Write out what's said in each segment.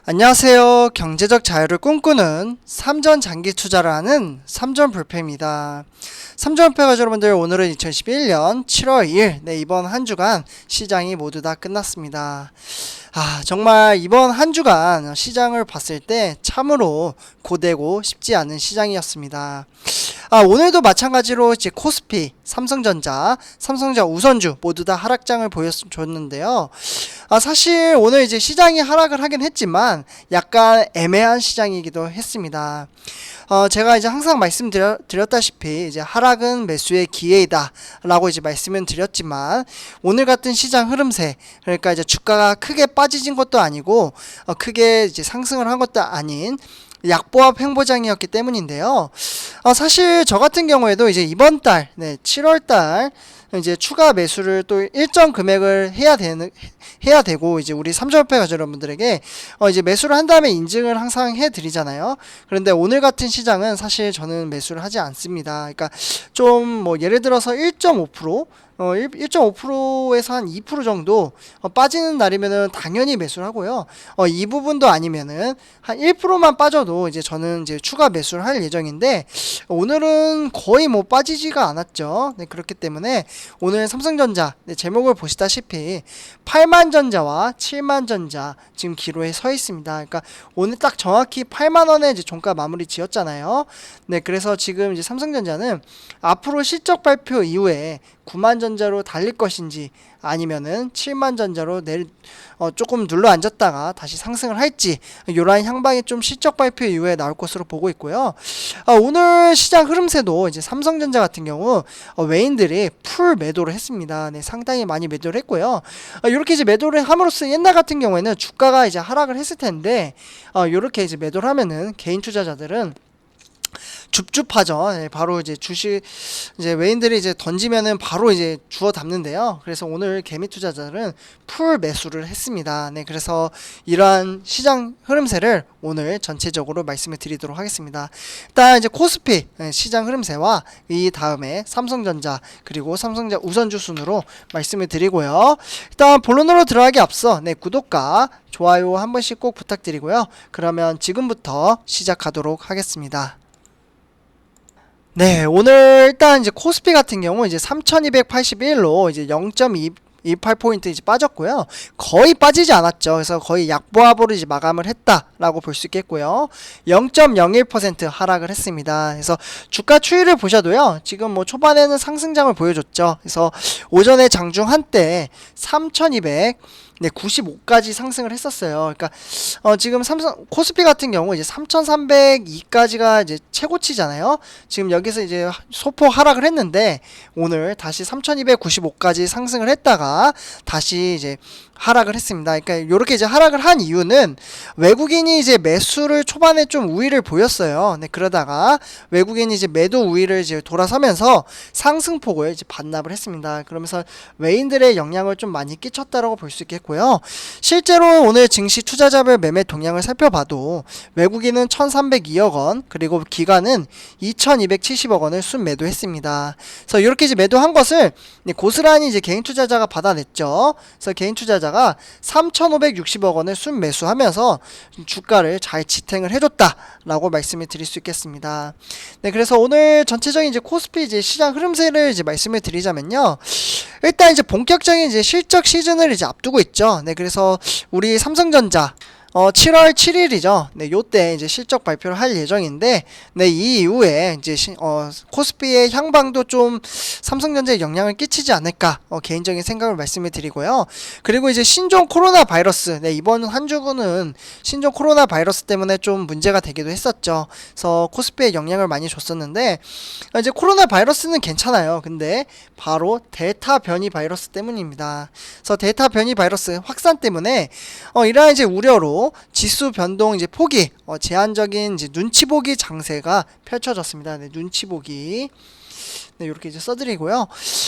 안녕하세요. 경제적 자유를 꿈꾸는 삼전 장기 투자를 하는 삼전 불패입니다. 삼전 불패 가족 여러분들, 오늘은 2011년 7월 2일, 이번 한 주간 시장이 모두 다 끝났습니다. 정말 이번 한 주간 시장을 봤을 때 참으로 고되고 쉽지 않은 시장이었습니다. 오늘도 마찬가지로 이제 코스피, 삼성전자 우선주 모두 다 하락장을 보여줬는데요. 사실 오늘 이제 시장이 하락을 하긴 했지만 약간 애매한 시장이기도 했습니다. 제가 이제 항상 말씀드렸다시피 이제 하락은 매수의 기회이다 라고 이제 말씀을 드렸지만, 오늘 같은 시장 흐름세, 그러니까 이제 주가가 크게 빠지진 것도 아니고 크게 이제 상승을 한 것도 아닌 약보합 횡보장이었기 때문인데요. 사실 저 같은 경우에도 이제 이번 달, 7월 달 이제 추가 매수를 또 일정 금액을 해야 되고, 이제 우리 삼전협회 가족 여러분들에게 이제 매수를 한 다음에 인증을 항상 해드리잖아요. 그런데 오늘 같은 시장은 사실 저는 매수를 하지 않습니다. 그러니까 좀 뭐 예를 들어서 1.5%, 1.5%에서 한 2% 정도 빠지는 날이면은 당연히 매수를 하고요. 이 부분도 아니면은 한 1%만 빠져도 이제 저는 이제 추가 매수를 할 예정인데, 오늘은 거의 뭐 빠지지가 않았죠. 그렇기 때문에 오늘 삼성전자, 제목을 보시다시피 8만전자와 7만전자 지금 기로에 서 있습니다. 그러니까 오늘 딱 정확히 8만원에 이제 종가 마무리 지었잖아요. 그래서 지금 이제 삼성전자는 앞으로 실적 발표 이후에 9만전자로 달릴 것인지 아니면은 7만전자로 조금 눌러 앉았다가 다시 상승을 할지, 이러한 향방이 좀 실적 발표 이후에 나올 것으로 보고 있고요. 오늘 시장 흐름세도 이제 삼성전자 같은 경우 외인들이 풀 매도를 했습니다. 상당히 많이 매도를 했고요. 이렇게 이제 매도를 함으로써 옛날 같은 경우에는 주가가 이제 하락을 했을 텐데, 이렇게 이제 매도를 하면은 개인 투자자들은 줍줍하죠. 바로 이제 주식, 이제 외인들이 이제 던지면은 바로 이제 주워 담는데요. 그래서 오늘 개미 투자자들은 풀 매수를 했습니다. 그래서 이러한 시장 흐름세를 오늘 전체적으로 말씀을 드리도록 하겠습니다. 일단 이제 코스피 시장 흐름세와 이 다음에 삼성전자, 그리고 삼성전자 우선주 순으로 말씀을 드리고요. 일단 본론으로 들어가기 앞서 구독과 좋아요 한 번씩 꼭 부탁드리고요. 그러면 지금부터 시작하도록 하겠습니다. 오늘 일단 이제 코스피 같은 경우 이제 3281로 이제 0.28포인트 이제 빠졌고요. 거의 빠지지 않았죠. 그래서 거의 약보합으로 이제 마감을 했다라고 볼 수 있겠고요. 0.01% 하락을 했습니다. 그래서 주가 추이를 보셔도요. 지금 뭐 초반에는 상승장을 보여줬죠. 그래서 오전에 장중 한때 3295까지 상승을 했었어요. 그러니까 지금 코스피 같은 경우 이제 3302까지가 이제 최고치잖아요. 지금 여기서 이제 소폭 하락을 했는데 오늘 다시 3295까지 상승을 했다가 다시 이제 하락을 했습니다. 그러니까 이렇게 이제 하락을 한 이유는 외국인이 이제 매수를 초반에 좀 우위를 보였어요. 그러다가 외국인이 이제 매도 우위를 이제 돌아서면서 상승폭을 이제 반납을 했습니다. 그러면서 외인들의 영향을 좀 많이 끼쳤다라고 볼 수 있겠고요. 실제로 오늘 증시 투자자별 매매 동향을 살펴봐도 외국인은 1,302억 원, 그리고 기관은 2,270억 원을 순매도했습니다. 그래서 이렇게 이제 매도한 것을 고스란히 이제 개인 투자자가 받아냈죠. 그래서 개인 투자자가 3,560억 원을 순매수하면서 주가를 잘 지탱을 해줬다라고 말씀을 드릴 수 있겠습니다. 그래서 오늘 전체적인 이제 코스피 이제 시장 흐름세를 이제 말씀을 드리자면요. 일단 이제 본격적인 이제 실적 시즌을 이제 앞두고 있죠. 그래서 우리 삼성전자 7월 7일이죠. 요때 이제 실적 발표를 할 예정인데, 이 이후에 이제 코스피의 향방도 좀 삼성전자에 영향을 끼치지 않을까, 개인적인 생각을 말씀을 드리고요. 그리고 이제 신종 코로나 바이러스, 이번 한 주는 신종 코로나 바이러스 때문에 좀 문제가 되기도 했었죠. 그래서 코스피에 영향을 많이 줬었는데, 이제 코로나 바이러스는 괜찮아요. 근데 바로 델타 변이 바이러스 때문입니다. 그래서 델타 변이 바이러스 확산 때문에 이러한 이제 우려로 지수 변동 이제 폭이 제한적인 이제 눈치 보기 장세가 펼쳐졌습니다. 눈치 보기. 이렇게 이제 써드리고요.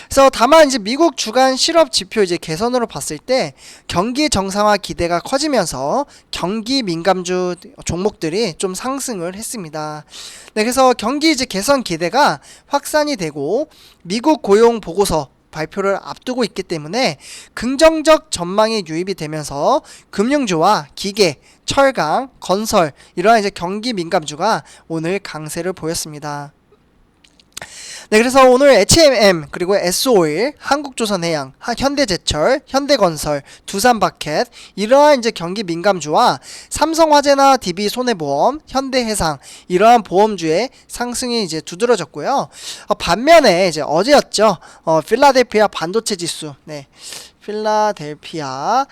그래서 다만 이제 미국 주간 실업 지표 이제 개선으로 봤을 때 경기 정상화 기대가 커지면서 경기 민감주 종목들이 좀 상승을 했습니다. 그래서 경기 이제 개선 기대가 확산이 되고 미국 고용 보고서 발표를 앞두고 있기 때문에 긍정적 전망이 유입이 되면서 금융주와 기계, 철강, 건설 이러한 이제 경기 민감주가 오늘 강세를 보였습니다. 네, 그래서 오늘 H&M 그리고 S-오일, 한국조선해양, 현대제철, 현대건설, 두산바켓 이러한 이제 경기 민감주와 삼성화재나 DB손해보험, 현대해상 이러한 보험주의 상승이 이제 두드러졌고요. 반면에 이제 어제였죠. 필라델피아 반도체 지수, 네, 필라델피아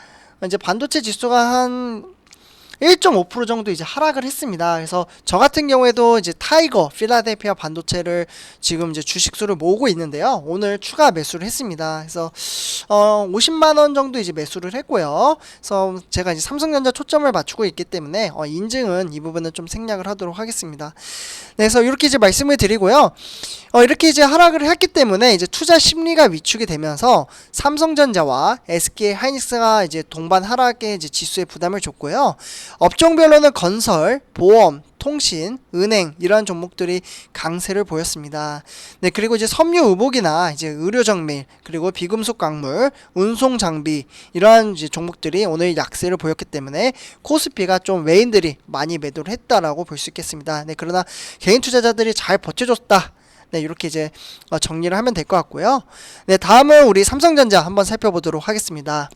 이제 반도체 지수가 한 1.5% 정도 이제 하락을 했습니다. 그래서 저 같은 경우에도 이제 타이거 필라델피아 반도체를 지금 이제 주식수를 모으고 있는데요. 오늘 추가 매수를 했습니다. 그래서 50만 원 정도 이제 매수를 했고요. 그래서 제가 이제 삼성전자 초점을 맞추고 있기 때문에 인증은 이 부분은 좀 생략을 하도록 하겠습니다. 네, 그래서 이렇게 이제 말씀을 드리고요. 이렇게 이제 하락을 했기 때문에 이제 투자 심리가 위축이 되면서 삼성전자와 SK 하이닉스가 이제 동반 하락에 이제 지수에 부담을 줬고요. 업종별로는 건설, 보험, 통신, 은행 이러한 종목들이 강세를 보였습니다. 네, 그리고 이제 섬유 의복이나 이제 의료 정밀 그리고 비금속 광물, 운송 장비 이러한 이제 종목들이 오늘 약세를 보였기 때문에 코스피가 좀 외인들이 많이 매도를 했다라고 볼 수 있겠습니다. 네, 그러나 개인 투자자들이 잘 버텨줬다. 네, 이렇게 이제 정리를 하면 될 것 같고요. 네, 다음은 우리 삼성전자 한번 살펴보도록 하겠습니다.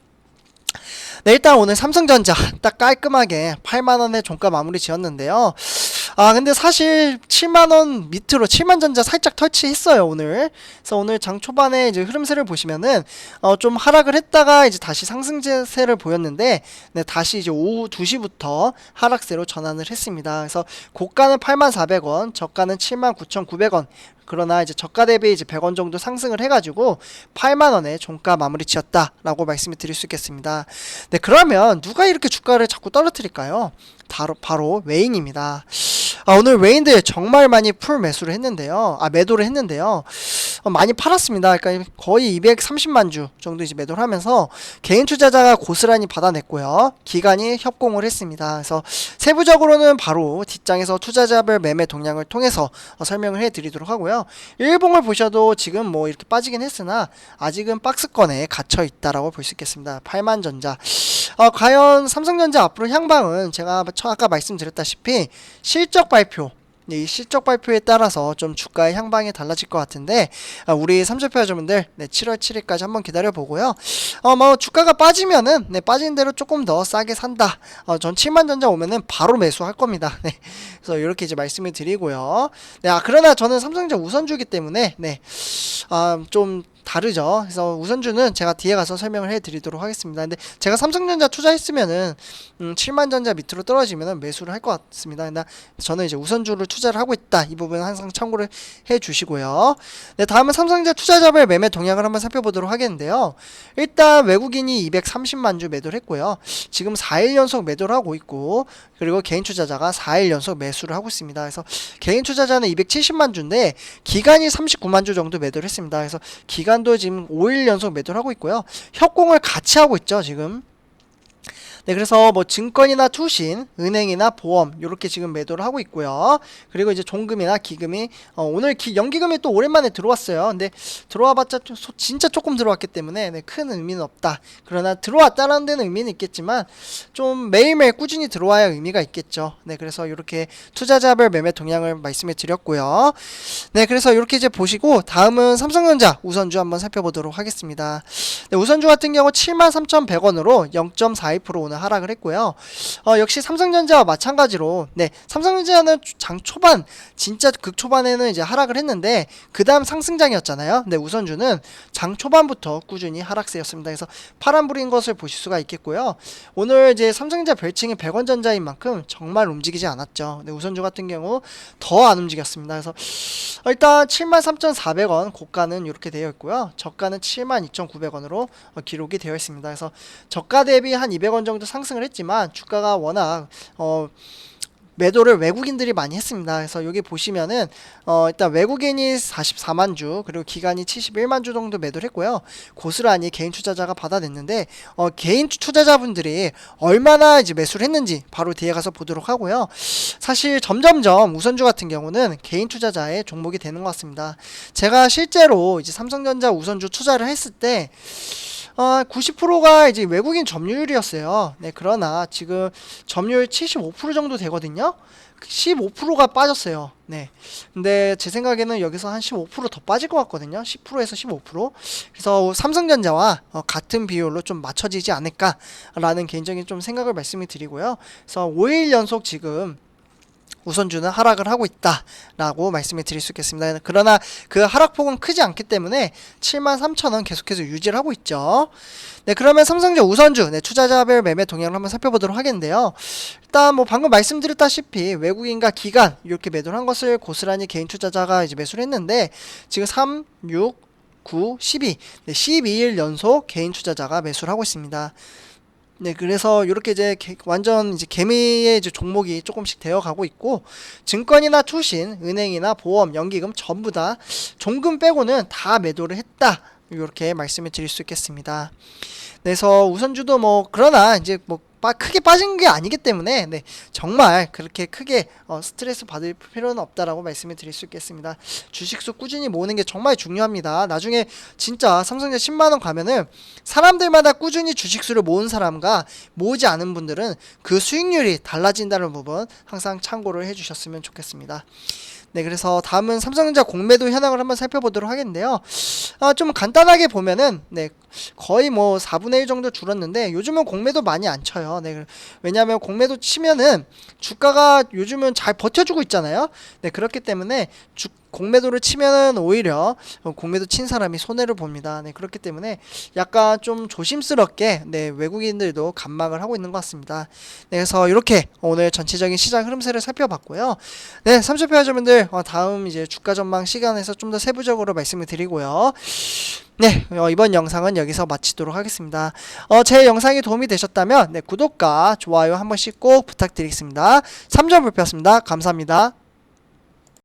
네, 일단 오늘 삼성전자 딱 깔끔하게 8만원에 종가 마무리 지었는데요. 근데 사실 7만원 밑으로 7만전자 살짝 터치했어요, 오늘. 그래서 오늘 장 초반에 이제 흐름세를 보시면은, 좀 하락을 했다가 이제 다시 상승세를 보였는데, 네, 다시 이제 오후 2시부터 하락세로 전환을 했습니다. 그래서 고가는 84,000원, 저가는 79,900원. 그러나 이제 저가 대비 이제 100원 정도 상승을 해가지고 8만원에 종가 마무리 지었다라고 말씀을 드릴 수 있겠습니다. 네, 그러면 누가 이렇게 주가를 자꾸 떨어뜨릴까요? 바로 외인입니다. 오늘 외인들 정말 많이 풀 매수를 했는데요. 매도를 했는데요. 많이 팔았습니다. 그러니까 거의 230만 주 정도 이제 매도를 하면서 개인 투자자가 고스란히 받아냈고요. 기관이 협공을 했습니다. 그래서 세부적으로는 바로 뒷장에서 투자자별 매매 동향을 통해서 설명을 해드리도록 하고요. 일봉을 보셔도 지금 뭐 이렇게 빠지긴 했으나 아직은 박스권에 갇혀 있다라고 볼 수 있겠습니다. 8만전자. 과연 삼성전자 앞으로 향방은 제가 아까 말씀드렸다시피 실적 발표, 이 실적 발표에 따라서 좀 주가의 향방이 달라질 것 같은데 우리 삼성표 여러분들 7월 7일까지 한번 기다려 보고요. 뭐 주가가 빠지면은 빠진 대로 조금 더 싸게 산다. 전 7만전자 오면은 바로 매수할 겁니다. 네. 그래서 이렇게 이제 말씀을 드리고요. 네, 그러나 저는 삼성전자 우선주기 때문에 좀 다르죠. 그래서 우선주는 제가 뒤에 가서 설명을 해드리도록 하겠습니다. 근데 제가 삼성전자 투자했으면은 7만전자 밑으로 떨어지면은 매수를 할 것 같습니다. 근데 저는 이제 우선주를 투자를 하고 있다. 이 부분은 항상 참고를 해주시고요. 네, 다음은 삼성전자 투자자별 매매 동향을 한번 살펴보도록 하겠는데요. 일단 외국인이 230만 주 매도를 했고요. 지금 4일 연속 매도를 하고 있고, 그리고 개인 투자자가 4일 연속 매수를 하고 있습니다. 그래서 개인 투자자는 270만 주인데 기간이 39만 주 정도 매도를 했습니다. 그래서 기간도 지금 5일 연속 매도를 하고 있고요. 협공을 같이 하고 있죠, 지금. 네, 그래서 뭐 증권이나 투신, 은행이나 보험 이렇게 지금 매도를 하고 있고요. 그리고 이제 종금이나 기금이 오늘 연기금이 또 오랜만에 들어왔어요. 근데 들어와봤자 진짜 조금 들어왔기 때문에 큰 의미는 없다. 그러나 들어왔다라는 데는 의미는 있겠지만 좀 매일매일 꾸준히 들어와야 의미가 있겠죠. 네, 그래서 이렇게 투자자별 매매 동향을 말씀해 드렸고요. 네, 그래서 이렇게 이제 보시고 다음은 삼성전자 우선주 한번 살펴보도록 하겠습니다. 네, 우선주 같은 경우 73,100원으로 0.42% 하락을 했고요. 역시 삼성전자와 마찬가지로 삼성전자는 장 초반 진짜 극 초반에는 이제 하락을 했는데 그 다음 상승장이었잖아요. 근데 우선주는 장 초반부터 꾸준히 하락세였습니다. 그래서 파란불인 것을 보실 수가 있겠고요. 오늘 이제 삼성전자 별칭이 100원전자인 만큼 정말 움직이지 않았죠. 근데 우선주 같은 경우 더 안 움직였습니다. 그래서 일단 73,400원 고가는 이렇게 되어 있고요. 저가는 72,900원으로 기록이 되어 있습니다. 그래서 저가 대비 한 200원 정도 상승을 했지만 주가가 워낙 매도를 외국인들이 많이 했습니다. 그래서 여기 보시면은 일단 외국인이 44만 주 그리고 기관이 71만 주 정도 매도를 했고요. 고스란히 개인 투자자가 받아냈는데 개인 투자자분들이 얼마나 이제 매수를 했는지 바로 뒤에 가서 보도록 하고요. 사실 점점점 우선주 같은 경우는 개인 투자자의 종목이 되는 것 같습니다. 제가 실제로 이제 삼성전자 우선주 투자를 했을 때 90%가 이제 외국인 점유율이었어요. 네, 그러나 지금 점유율 75% 정도 되거든요. 15%가 빠졌어요. 네. 근데 제 생각에는 여기서 한 15%더 빠질 것 같거든요. 10%에서 15%. 그래서 삼성전자와 같은 비율로 좀 맞춰지지 않을까라는 개인적인 좀 생각을 말씀을 드리고요. 그래서 5일 연속 지금 우선주는 하락을 하고 있다라고 말씀을 드릴 수 있겠습니다. 그러나 그 하락폭은 크지 않기 때문에 73,000원 계속해서 유지를 하고 있죠. 네, 그러면 삼성전자 우선주 투자자별 매매 동향을 한번 살펴보도록 하겠는데요. 일단 뭐 방금 말씀드렸다시피 외국인과 기관 이렇게 매도를 한 것을 고스란히 개인 투자자가 이제 매수를 했는데 지금 3, 6, 9, 12 12일 연속 개인 투자자가 매수를 하고 있습니다. 네, 그래서 이렇게 이제 완전 이제 개미의 이제 종목이 조금씩 되어 가고 있고, 증권이나 투신, 은행이나 보험, 연기금 전부 다 종금 빼고는 다 매도를 했다. 이렇게 말씀을 드릴 수 있겠습니다. 그래서 우선주도 뭐 그러나 이제 뭐 크게 빠진 게 아니기 때문에 정말 그렇게 크게 스트레스 받을 필요는 없다라고 말씀을 드릴 수 있겠습니다. 주식수 꾸준히 모으는 게 정말 중요합니다. 나중에 진짜 삼성전자 10만원 가면은 사람들마다 꾸준히 주식수를 모은 사람과 모으지 않은 분들은 그 수익률이 달라진다는 부분 항상 참고를 해주셨으면 좋겠습니다. 네, 그래서 다음은 삼성전자 공매도 현황을 한번 살펴보도록 하겠는데요. 좀 간단하게 보면은 거의 뭐 4분의 1 정도 줄었는데 요즘은 공매도 많이 안 쳐요. 네, 왜냐하면 공매도 치면은 주가가 요즘은 잘 버텨주고 있잖아요. 네, 그렇기 때문에 공매도를 치면은 오히려 공매도 친 사람이 손해를 봅니다. 네, 그렇기 때문에 약간 좀 조심스럽게 외국인들도 간망을 하고 있는 것 같습니다. 네, 그래서 이렇게 오늘 전체적인 시장 흐름세를 살펴봤고요. 네, 삼천표여자분들 다음 이제 주가 전망 시간에서 좀 더 세부적으로 말씀을 드리고요. 네, 이번 영상은 여기서 마치도록 하겠습니다. 제 영상이 도움이 되셨다면 구독과 좋아요 한 번씩 꼭 부탁드리겠습니다. 삼천표였습니다. 감사합니다.